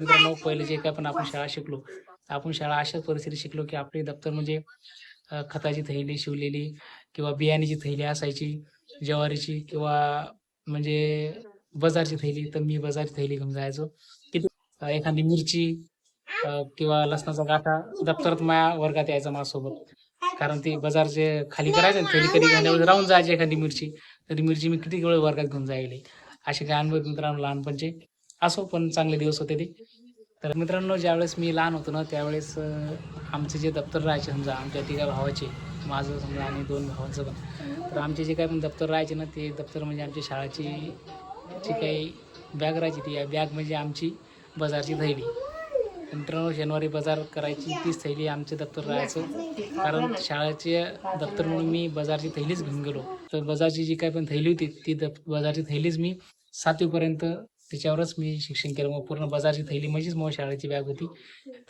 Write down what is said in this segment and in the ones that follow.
मित्रांनो, पहिले जे काय पण आपण शाळा शिकलो, आपण शाळा अशाच परिस्थितीत शिकलो, की आपली दप्तर म्हणजे खताची थैली शिवलेली किंवा बियाण्याची थैली असायची, ज्वारीची किंवा म्हणजे बाजारची थैली. तर मी बाजारची थैली घेऊन जायचो. किती एखादी मिरची किंवा लसणाचा गाठा दप्तरात माझ्या वर्गात यायचा माझ्यासोबत. कारण ती बाजारचे खाली करायचं ना थैली, कधी एखाद्या राहून जायची एखादी मिरची, तरी मिरची मी किती वेळ वर्गात घेऊन जायले. असे काय अनुभव मित्रांनो लहानपणचे. असो पण चांगले दिवस होते ते. तर मित्रांनो, ज्यावेळेस मी लहान होतो ना त्यावेळेस आमचे जे दप्तर राहायचे समजा आमच्या तिघा भावाचे, माझं समजा आणि 2 भावांचं पण. तर आमचे जे काही पण दप्तर राहायचे ना ते दप्तर म्हणजे आमच्या शाळेची जी काही बॅग राहायची ती बॅग म्हणजे आमची बाजारची थैली. मित्रांनो, शनिवारी बाजार करायची तीच थैली आमचे दप्तर राहायचं. कारण शाळेचे दप्तर म्हणून मी बाजारची थैलीच घेऊन गेलो. तर बाजारची जी काही पण थैली होती ती बाजारची थैलीच मी 7वीपर्यंत त्याच्यावरच मी शिक्षण केलं. मग पूर्ण बाजारची थैली म्हणजेच मग शाळेची बॅग होती.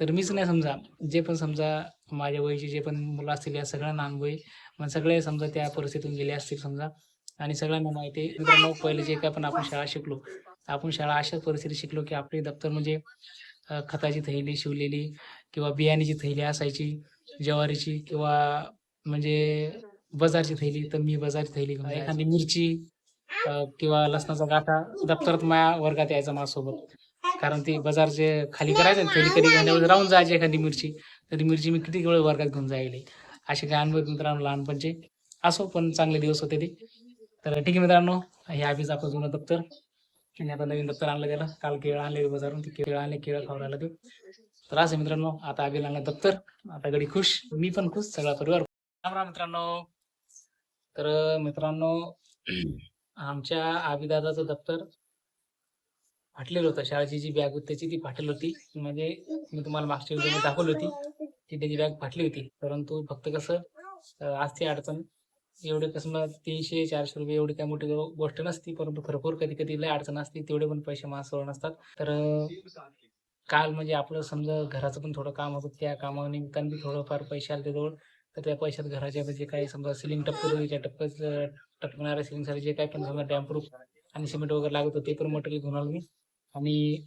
तर मीच नाही समजा, जे पण समजा माझ्या वयाचे जे पण मुलं असतील या सगळ्यांना अनुभव आहे. मग सगळे समजा त्या परिस्थितीतून गेले असतील समजा. आणि सगळ्यांना माहिती आहे मित्रांनो, पहिले जे काय पण आपण शाळा शिकलो, आपण शाळा अशाच परिस्थितीत शिकलो, की आपले दप्तर म्हणजे खताची थैली शिवलेली किंवा बियाण्याची थैली असायची, ज्वारीची किंवा म्हणजे बाजारची थैली. तर मी बाजारची थैली घेऊन जायचो. एखादी मिरची किंवा लसणाचा गाठा दप्तरात माझ्या वर्गात यायचा माझ्यासोबत. कारण ती बाजारचे खाली करायचं ना थैली, कधी एखाद्या वेळेस राहून जायची एखादी मिरची, तरी मिरची मी किती वेळ वर्गात घेऊन जायले. असे काय अनुभव मित्रांनो लहानपणचे. असो पण चांगले दिवस होते ते. तर ठीक आहे मित्रांनो, हे आधीच आपलं जुनं दप्तर आणि आता नवीन दप्तर आणलं त्याला. काल केळं आणले बाजारून, ते केळं आणले, केळं खाऊ राहिला तो. तर असं मित्रांनो, आता आबीला आणलं दप्तर, आता गडी खुश, मी पण खुश, सगळा परिवार. राम राम मित्रांनो. तर मित्रांनो, आमच्या आबीदादाचं दप्तर फाटलेलं होतं. शाळेची जी बॅग होती त्याची ती फाटली होती. म्हणजे मी तुम्हाला मागच्या व्हिडिओमध्ये दाखवली होती की त्याची बॅग फाटली होती. परंतु फक्त कसं असते अडचण, एवढे कसं मग 300-400 रुपये एवढी काही मोठी गोष्ट नसती. परंतु खरोखर कधी कधी लय अडचण असते, तेवढे पण पैसे माझ्याजवळ नसतात. तर काल म्हणजे आपलं समजा घराचं पण थोडं काम होतं, त्या कामानिमित्तानं बी थोडंफार पैसे आले जवळ. तर त्या पैशात घराच्या म्हणजे काही समजा सिलिंग टप्पं, त्या टपकणाऱ्या सिलिंगसाठी जे काही पण समजा डॅम्प्रूफ आणि सिमेंट वगैरे लागत होतं ते पण मटेरियल घेऊन आलो मी. आणि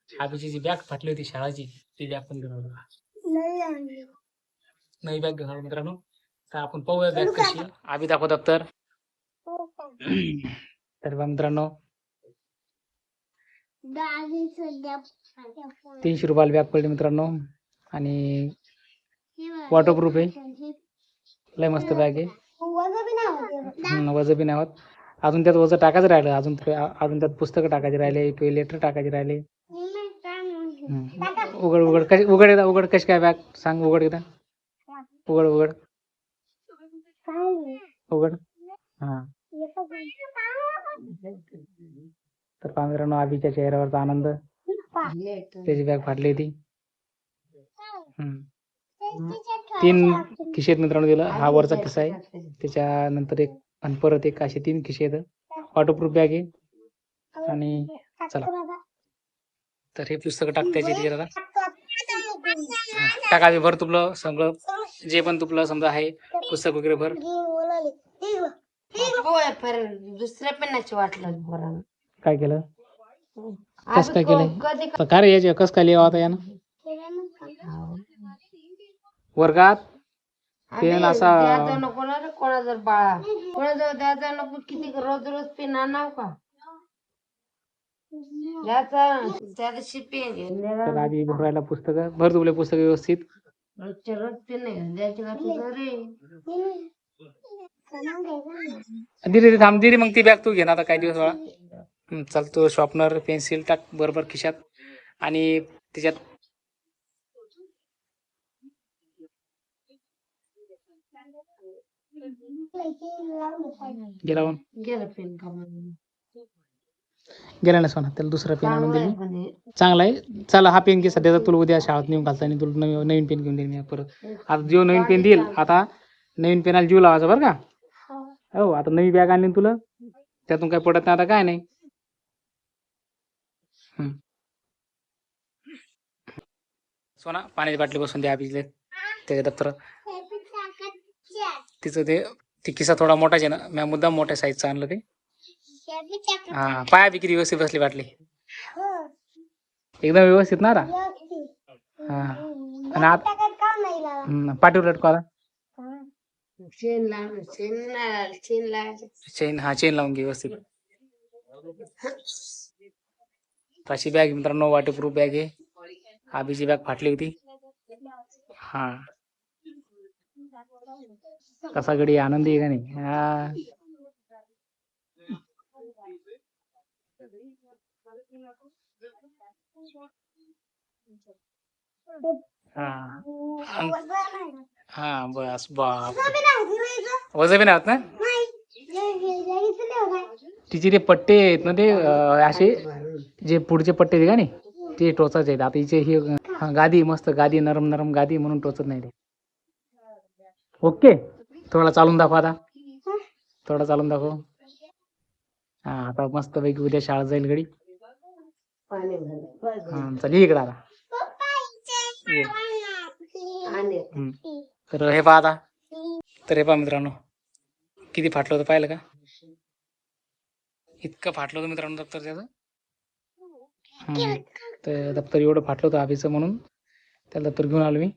आबीची जी बॅग फाटली होती शाळाची, ती बॅग पण घेऊन आलो. नवी बॅग घेऊन आलो मित्रांनो. तर आपण पाहूया बॅग कशी आहे. आबी दाखव दप्तर. तर बघा मित्रांनो, 300 रुपयाला बॅग पडली मित्रांनो. आणि वॉटरप्रूफ आहे, लय मस्त बॅग आहे. वजन बी नाही होत. अजून त्यात वजन टाकायचं राहिलं, अजून त्यात पुस्तकं टाकायचे राहिले, टॉयलेटर टाकायचे राहिले. उघड उघड कशी उघड येतात, उघड कशी काय बॅग सांग, उघड येतात, उघड उघड उघड. हा तर पहा मित्रांनो, आबीच्या चेहऱ्यावरचा आनंद, त्याची बॅग फाटली होती. 3 खिशे आहेत मित्रांनो दिलं. हा वरचा खिस्सा आहे, त्याच्यानंतर एक आणि परत एक, असे 3 खिशे आहेत. वॉटरप्रूफ बॅग आहे. आणि चला, तर हे पुस्तकं टाक त्याची आता टाका. भर तुपलं सगळं, जे पण तुपलं समजा आहे पुस्तक वगैरे भर. दुसऱ्या पेनाची वाटलं बरं. काय केलं, कस काय केलं, काय रे याचे कस काय लिहावं आता यानं वर्गात पेन असा. द्यायचा नको ना रे कोणा, जर बाळा कोणाजवळ द्यायचा नको. किती रोज रोज पेन आणाव का द्यायचा, त्या दिवशी पेन आधी भरायला पुस्तक भर, तुले पुस्तक व्यवस्थित. रोजच्या रोज पेन द्यायची का तुझं रे. दिली थांब, दिली मग ती बॅग तू घे ना आता काही दिवस बाळा. चल, तू शॉर्पनर पेन्सिल टाक बरोबर खिशात. आणि त्याच्यात गेला गेलं पेन का गेला ना सोना, त्याला दुसरा पेन आणून दिली. चांगला आहे. चला, हा पेन घे सध्या, तुला उद्या शाळेत नेऊन घालता आणि तुला नवीन पेन घेऊन देईन मी परत. आता जो नवीन पेन देईल, आता नवीन पेनाला जीव लावायचा बरं का. हो, आता नवी बॅग आणली तुला, त्यातून काय पडत नाही आता, काय नाही. सोना, पाण्याची बाटली बसून द्या अभिजले त्याच्या दप्तर. तिचं ते किस्सा थोडा मोठाच आहे ना, मी मुद्दाम मोठ्या साईजचं आणलं ते. हा, पाया बिक्री व्यवस्थित बसली बाटली. एकदम व्यवस्थित ना रा हा आणि आता पाठीवर लटको आता चेन लाव चेन लावायचं. चेन लावून घे व्यवस्थित. तशी बॅग मित्रांनो वॉटरप्रूफ बॅग आहे. आबीची बॅग फाटली होती. हा कसा गडी आनंदी आहे का नाही. हा हा हा बस बाप वजन बी नाही होत ना. तिचे ते पट्टे आहेत ना ते असे जे पुढचे पट्टे आहेत का नाही ते टोचायचे आहेत. आता हिचे ही गादी मस्त गादी नरम नरम गादी म्हणून टोचत नाही ते. ओके थोडा चालून दाखव आता. थोडा चालून दाखव. हा आता मस्त पैकी उद्या शाळा जाईल गडी. हा चल इकडे आता. ये. तर हे पहा आता. तर हे पहा मित्रांनो किती फाटलं होतं पाहिलं का. इतकं फाटलं होतं मित्रांनो दप्तर त्याचं. तर दप्तर एवढं फाटलं होतं आबीचं म्हणून त्याला दप्तर घेऊन आलो मी.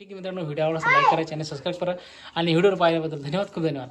ठीक आहे मित्रांनो व्हिडिओ आवडला लाईक करा चॅनल सबस्क्राईब करा आणि व्हिडिओ पाहिल्याबद्दल धन्यवाद खूप धन्यवाद.